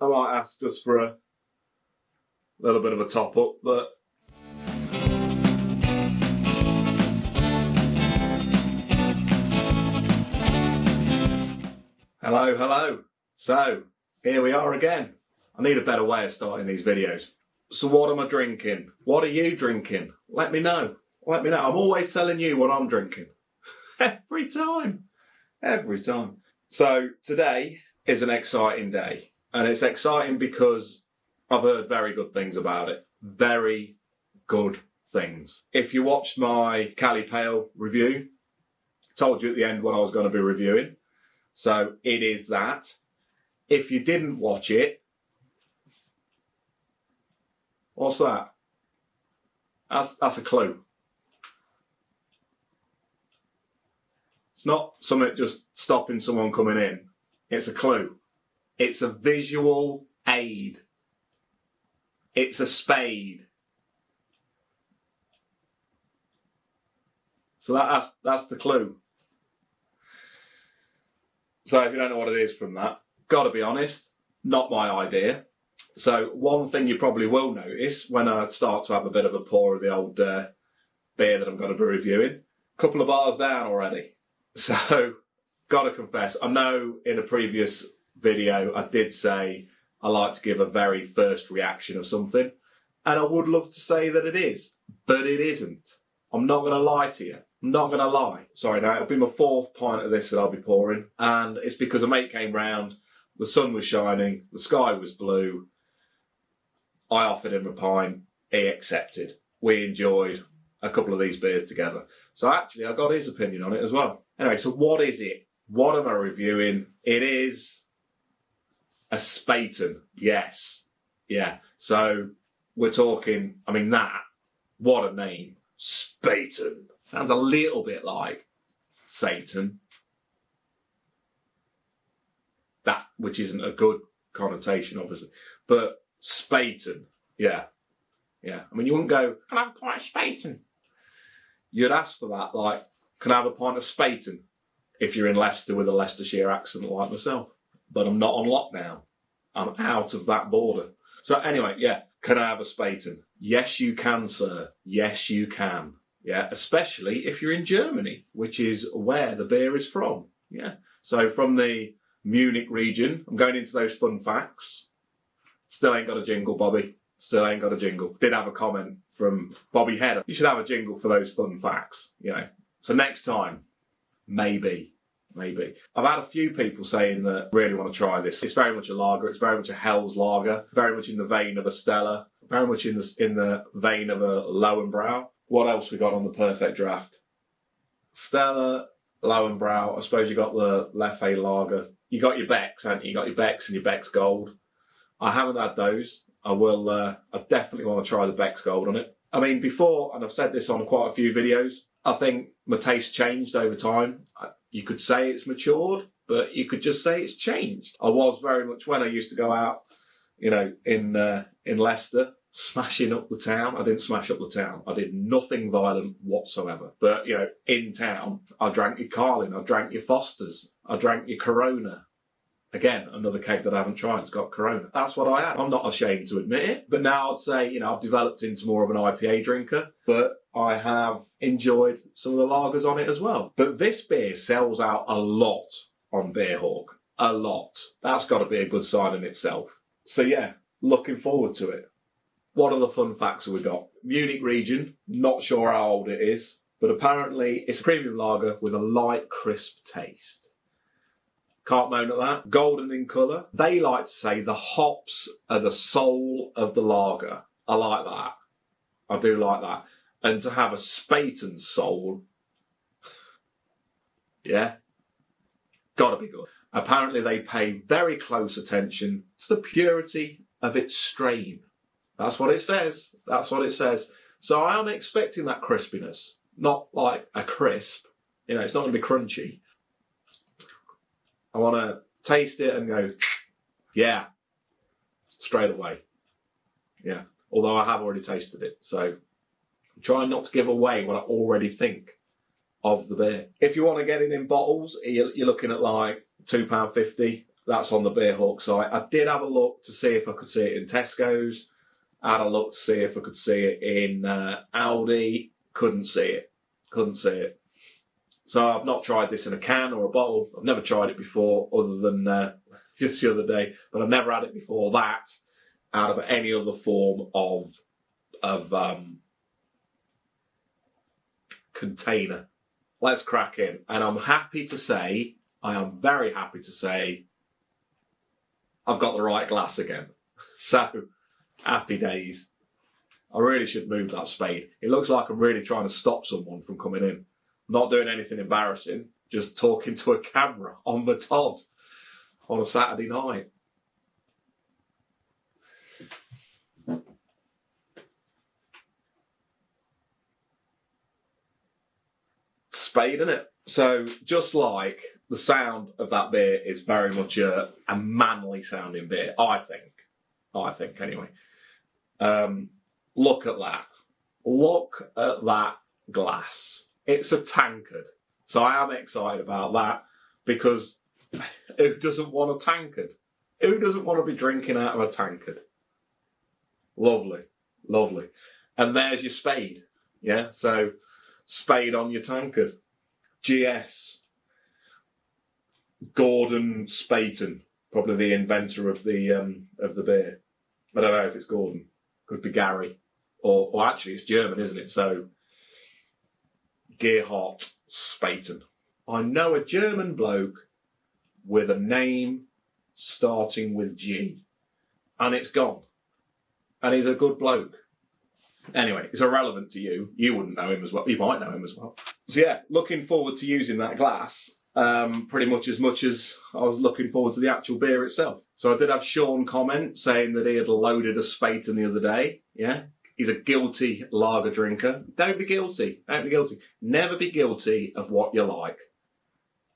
I might ask just for a little bit of a top up, but hello. So, here we are again. I need a better way of starting these videos. So what am I drinking? What are you drinking? Let me know. I'm always telling you what I'm drinking. Every time. So today is an exciting day. And it's exciting because I've heard very good things about it. Very good things. If you watched my Cali Pale review, I told you at the end what I was going to be reviewing. So it is that. If you didn't watch it, what's that? That's a clue. It's not something just stopping someone coming in. It's a clue. It's a visual aid. It's a spade. So that's the clue. So if you don't know what it is from that, gotta be honest, not my idea. So one thing you probably will notice when I start to have a bit of a pour of the old beer that I'm going to be reviewing, a couple of bars down already. So, gotta confess, I know in a previous video I did say I like to give a very first reaction of something, and I would love to say that it is, but it isn't. I'm not going to lie to you. I'm not going to lie. Sorry, now it'll be my fourth pint of this that I'll be pouring, and it's because a mate came round, the sun was shining, the sky was blue, I offered him a pint, he accepted. We enjoyed a couple of these beers together. So actually I got his opinion on it as well. Anyway, so what is it? What am I reviewing? It is a Spaten. Yes. Yeah. So we're talking, what a name. Spaten. Sounds a little bit like Satan. That, which isn't a good connotation, obviously. But Spaten. Yeah. Yeah. You wouldn't go, can I have a pint of Spaten? You'd ask for that, like, can I have a pint of Spaten? If you're in Leicester with a Leicestershire accent like myself. But I'm not on lockdown. I'm out of that border. So anyway, yeah, can I have a Spaten? Yes, you can, sir. Yes, you can. Yeah, especially if you're in Germany, which is where the beer is from. Yeah. So from the Munich region, I'm going into those fun facts. Still ain't got a jingle, Bobby. Still ain't got a jingle. Did have a comment from Bobby Header. You should have a jingle for those fun facts, you know. So next time, maybe. I've had a few people saying that really want to try this. It's very much a lager. It's very much a Hell's lager. Very much in the vein of a Stella. Very much in the vein of a Lowenbrau. What else we got on the Perfect Draft? Stella, Lowenbrau. I suppose you got the Leffe lager. You got your Becks, haven't you? You got your Becks and your Becks Gold. I haven't had those. I will. I definitely want to try the Becks Gold on it. Before, and I've said this on quite a few videos, I think my taste changed over time. You could say it's matured, but you could just say it's changed. I was very much, when I used to go out, in Leicester, smashing up the town. I didn't smash up the town. I did nothing violent whatsoever. But, in town, I drank your Carlin, I drank your Fosters, I drank your Corona. Again, another keg that I haven't tried. It's got Corona. That's what I am. I'm not ashamed to admit it. But now I'd say, I've developed into more of an IPA drinker. But I have enjoyed some of the lagers on it as well. But this beer sells out a lot on Beerhawk. A lot. That's got to be a good sign in itself. So yeah, looking forward to it. What other fun facts have we got? Munich region. Not sure how old it is. But apparently it's a premium lager with a light, crisp taste. Can't moan at that. Golden in colour. They like to say the hops are the soul of the lager. I like that. I do like that. And to have a Spaten soul, yeah, gotta be good. Apparently they pay very close attention to the purity of its strain. That's what it says. So I am expecting that crispiness. Not like a crisp. It's not going to be crunchy. I want to taste it and go, yeah, straight away. Yeah, although I have already tasted it. So I'm trying not to give away what I already think of the beer. If you want to get it in bottles, you're looking at like £2.50. That's on the Beer Hawk site. I did have a look to see if I could see it in Tesco's. I had a look to see if I could see it in Aldi. Couldn't see it. Couldn't see it. So I've not tried this in a can or a bottle. I've never tried it before other than just the other day. But I've never had it before that out of any other form of container. Let's crack in. And I'm happy to say, I am very happy to say, I've got the right glass again. So, happy days. I really should move that spade. It looks like I'm really trying to stop someone from coming in. Not doing anything embarrassing, just talking to a camera on the Todd on a Saturday night. Spade, innit? So, just like the sound of that beer is very much a manly sounding beer, I think anyway. Look at that. Look at that glass. It's a tankard. So I am excited about that because who doesn't want a tankard? Who doesn't want to be drinking out of a tankard? Lovely, lovely. And there's your spade. Yeah, so spade on your tankard. GS. Gordon Spaten, probably the inventor of the beer. I don't know if it's Gordon. Could be Gary. Or actually it's German, isn't it? So Gerhard Spaten. I know a German bloke with a name starting with G. And it's gone. And he's a good bloke. Anyway, it's irrelevant to you. You wouldn't know him as well. You might know him as well. So yeah, looking forward to using that glass pretty much as I was looking forward to the actual beer itself. So I did have Sean comment saying that he had loaded a Spaten the other day. Yeah, he's a guilty lager drinker. Don't be guilty. Don't be guilty. Never be guilty of what you like.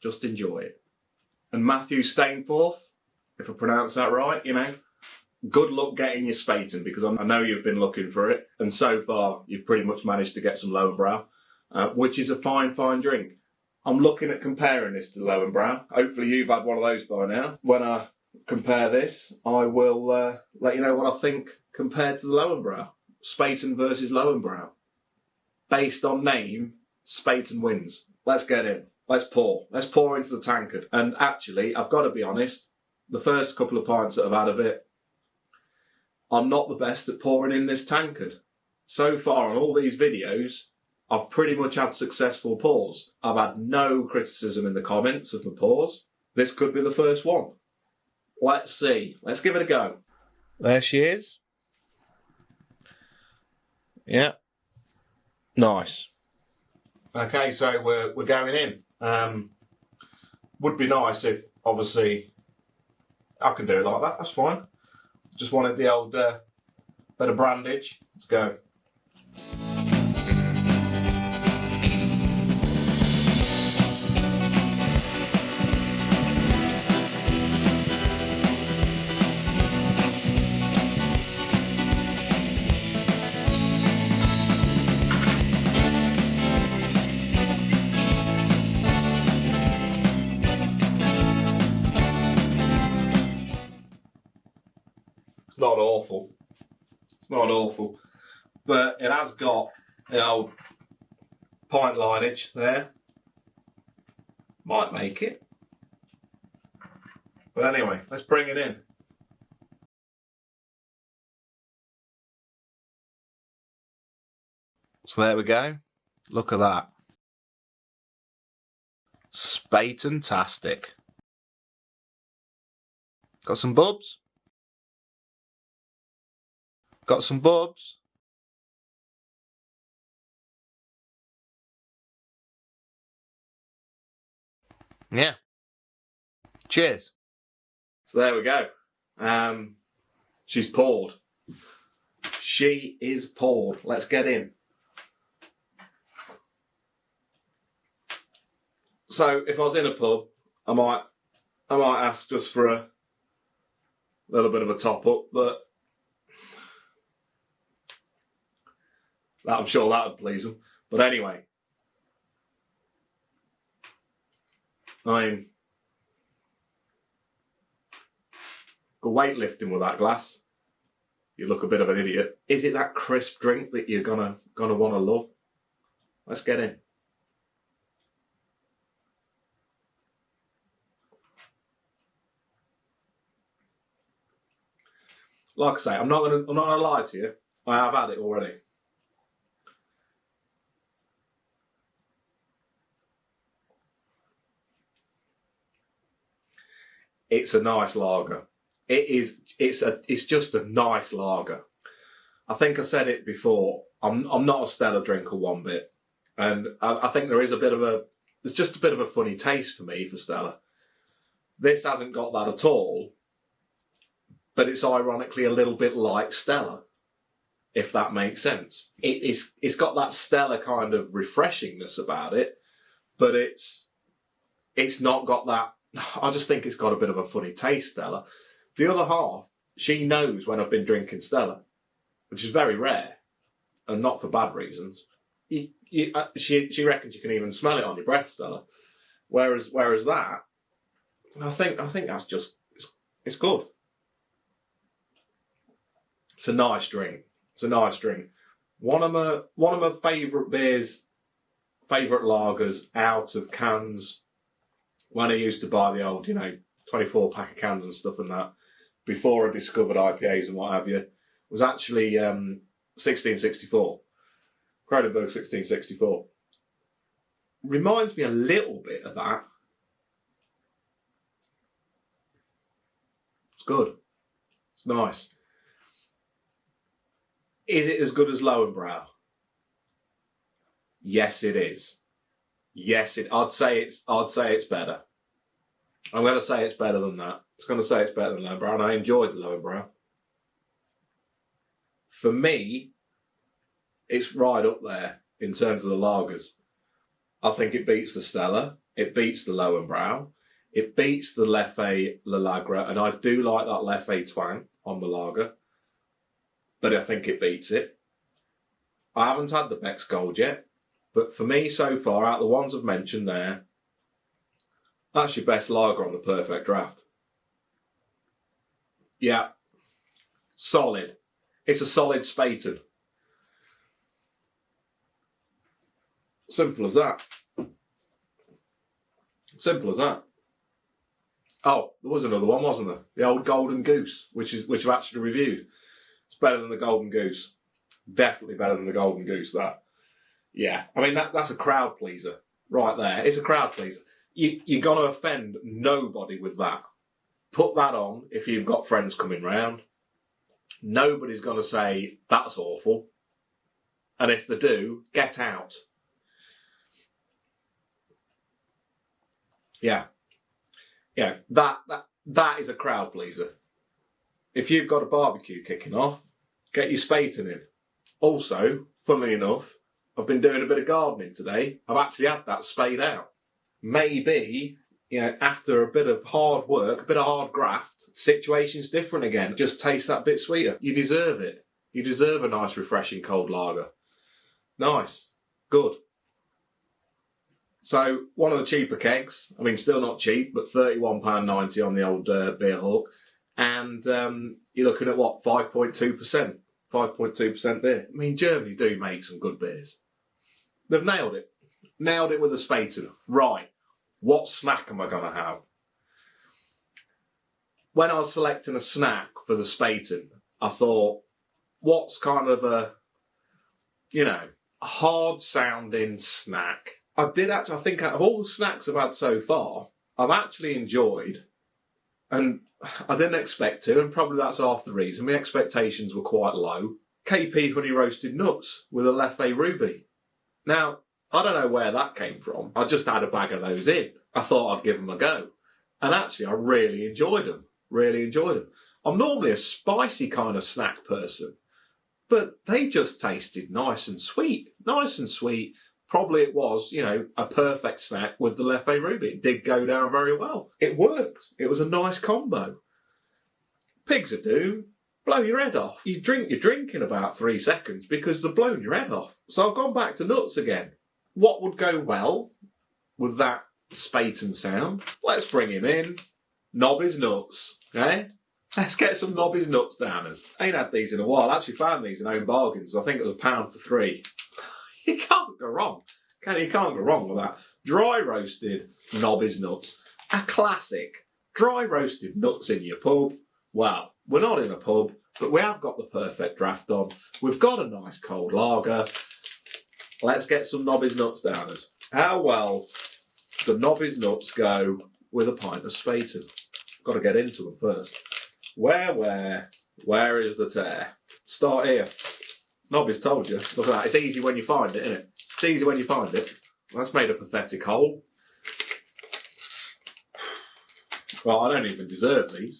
Just enjoy it. And Matthew Stainforth, if I pronounce that right, you know, good luck getting your Spaten because I know you've been looking for it. And so far, you've pretty much managed to get some Lowenbrau, which is a fine, fine drink. I'm looking at comparing this to Lowenbrau. Hopefully you've had one of those by now. When I compare this, I will let you know what I think compared to the Lowenbrau. Spaten versus Lowenbrau. Based on name, Spaten wins. Let's get in. Let's pour. Let's pour into the tankard. And actually, I've got to be honest, the first couple of pints that I've had of it, I'm not the best at pouring in this tankard. So far on all these videos, I've pretty much had successful pours. I've had no criticism in the comments of my pours. This could be the first one. Let's see. Let's give it a go. There she is. Yeah. Nice. Okay, so we're going in. Would be nice if, obviously, I can do it like that. That's fine. Just wanted the old bit of brandage. Let's go. Not awful. It's not awful. But it has got the old pint lineage there. Might make it. But anyway, let's bring it in. So there we go. Look at that. Spaten-tastic. Got some bubs. Got some bubs. Yeah. Cheers. So there we go. She's poured. She is poured. Let's get in. So if I was in a pub, I might ask just for a little bit of a top up, but I'm sure that would please them. But anyway, Go weightlifting with that glass. You look a bit of an idiot. Is it that crisp drink that you're gonna want to love? Let's get in. Like I say, I'm not gonna lie to you. I have had it already. It's a nice lager. It's just a nice lager. I think I said it before. I'm not a Stella drinker one bit, and I think there's just a bit of a funny taste for me for Stella. This hasn't got that at all, but it's ironically a little bit like Stella, if that makes sense. It's got that Stella kind of refreshingness about it, but it's not got that. I just think it's got a bit of a funny taste, Stella. The other half, she knows when I've been drinking Stella, which is very rare, and not for bad reasons. She reckons you can even smell it on your breath, Stella. Whereas that, I think that's just it's good. It's a nice drink. It's a nice drink. One of my favourite beers, favourite lagers out of cans. When I used to buy the old, 24 pack of cans and stuff and that, before I discovered IPAs and what have you, was actually 1664. Kronenbourg 1664. Reminds me a little bit of that. It's good. It's nice. Is it as good as Lowenbrau? Yes, it is. I'd say it's better. I'm going to say it's better than that. It's going to say it's better than Lowenbrau, and I enjoyed the Lowenbrau. For me, it's right up there in terms of the lagers. I think it beats the Stella. It beats the Lowenbrau. It beats the Leffe Lalagra, and I do like that Leffe twang on the lager. But I think it beats it. I haven't had the Beck's Gold yet. But for me, so far, out of the ones I've mentioned there, that's your best lager on the Perfect Draft. Yeah. Solid. It's a solid Spaten. Simple as that. Simple as that. Oh, there was another one, wasn't there? The old Golden Goose, which I've actually reviewed. It's better than the Golden Goose. Definitely better than the Golden Goose, that. Yeah, I mean, that's a crowd pleaser right there. It's a crowd pleaser. You're going to offend nobody with that. Put that on if you've got friends coming round. Nobody's going to say, that's awful. And if they do, get out. Yeah, that is a crowd pleaser. If you've got a barbecue kicking off, get your Spaten in. Also, funnily enough, I've been doing a bit of gardening today. I've actually had that spade out. Maybe, after a bit of hard work, a bit of hard graft, situation's different again. Just taste that bit sweeter. You deserve it. You deserve a nice, refreshing cold lager. Nice. Good. So, one of the cheaper kegs. I mean, still not cheap, but £31.90 on the old Beer Hawk. And you're looking at, 5.2%? 5.2% beer. I mean, Germany do make some good beers. They've nailed it. Nailed it with a Spaten. Right. What snack am I going to have? When I was selecting a snack for the Spaten, I thought, what's kind of a hard-sounding snack? I think out of all the snacks I've had so far, I've actually enjoyed, and I didn't expect to, and probably that's half the reason. My expectations were quite low. KP honey roasted nuts with a Leffe Ruby. Now, I don't know where that came from. I just had a bag of those in. I thought I'd give them a go. And actually, I really enjoyed them. Really enjoyed them. I'm normally a spicy kind of snack person, but they just tasted nice and sweet. Nice and sweet. Probably it was, a perfect snack with the Leffe Ruby. It did go down very well. It worked. It was a nice combo. Pigs of Doom, blow your head off. You drink your drink in about 3 seconds because they've blown your head off. So I've gone back to nuts again. What would go well with that Spaten sound? Let's bring him in. Nobby's nuts, okay? Let's get some Nobby's nuts downers. I ain't had these in a while. I actually found these in Home Bargains. I think it was £1 for 3. You can't go wrong. You can't go wrong with that. Dry roasted Nobby's nuts. A classic. Dry roasted nuts in your pub. Well, we're not in a pub, but we have got the perfect draft on. We've got a nice cold lager. Let's get some Nobby's nuts downers. How well do Nobby's nuts go with a pint of Spaten? Got to get into them first. Where is the tear? Start here. Nobby's told you. Look at that. It's easy when you find it, isn't it? It's easy when you find it. That's made a pathetic hole. Well, I don't even deserve these.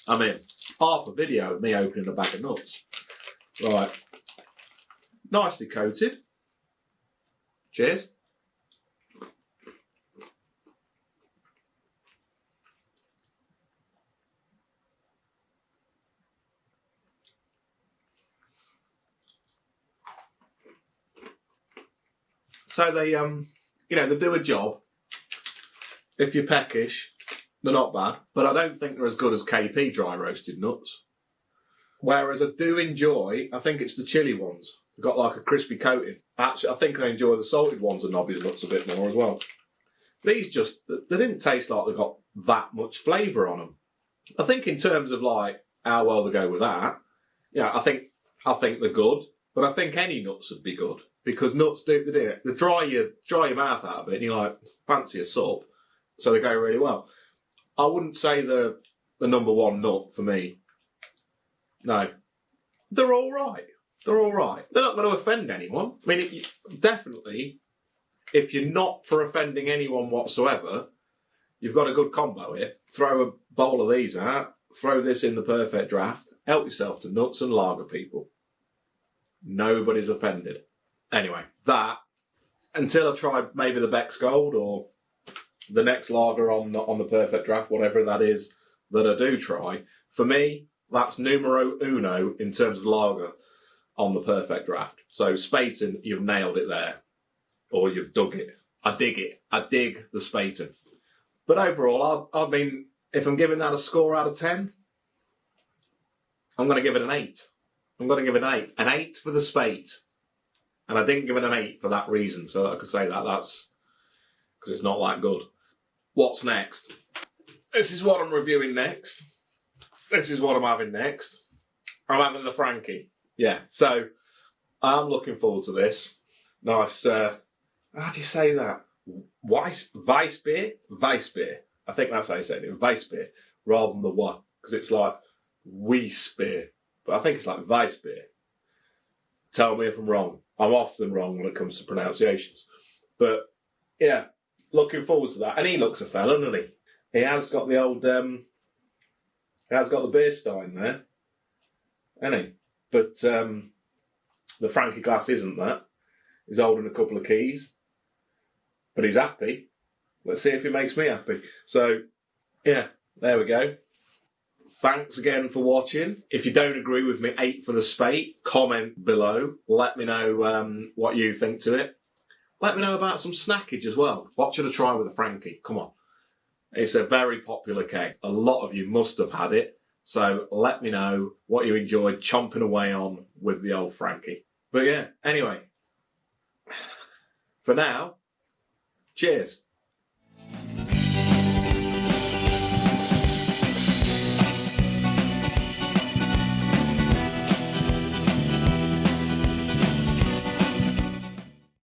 I mean, half a video of me opening a bag of nuts. Right. Nicely coated. Cheers. So they, they do a job. If you're peckish, they're not bad. But I don't think they're as good as KP dry roasted nuts. Whereas I do enjoy, I think it's the chili ones. They've got like a crispy coating. Actually, I think I enjoy the salted ones of Nobby's nuts a bit more as well. These they didn't taste like they got that much flavour on them. I think in terms of like how well they go with that, I think they're good. But I think any nuts would be good. Because nuts do it. They dry your mouth out a bit and you're like, fancy a sup. So they go really well. I wouldn't say they're the #1 nut for me. No. They're all right. They're all right. They're not going to offend anyone. I mean, definitely, if you're not for offending anyone whatsoever, you've got a good combo here. Throw a bowl of these out. Throw this in the perfect draft. Help yourself to nuts and lager, people. Nobody's offended. Anyway, that, until I try maybe the Beck's Gold or the next lager on the perfect draft, whatever that is that I do try, for me, that's numero uno in terms of lager on the perfect draft. So Spaten, you've nailed it there. Or you've dug it. I dig it. I dig the Spaten. But overall, I mean, if I'm giving that a score out of 10, I'm going to give it an 8. I'm going to give it an 8. An 8 for the Spate. And I didn't give it an 8 for that reason, so that I could say that's because it's not that good. What's next? This is what I'm reviewing next. This is what I'm having next. I'm having the Frankie. Yeah, so I'm looking forward to this. Nice, how do you say that? Weissbier? Weissbier. I think that's how you say it, Weissbier, rather than the what, because it's like Weissbier. But I think it's like Weissbier. Tell me if I'm wrong. I'm often wrong when it comes to pronunciations. But, yeah, looking forward to that. And he looks a fella, doesn't he? He has got the old, he has got the beer stein there, hasn't he? But the Frankie glass isn't that. He's holding a couple of keys. But he's happy. Let's see if he makes me happy. So, yeah, there we go. Thanks again for watching. If you don't agree with me, 8 for the Spate, comment below. Let me know what you think to it. Let me know about some snackage as well. What should I try with a Frankie? Come on. It's a very popular keg. A lot of you must have had it. So let me know what you enjoyed chomping away on with the old Frankie. But yeah, anyway. For now, cheers.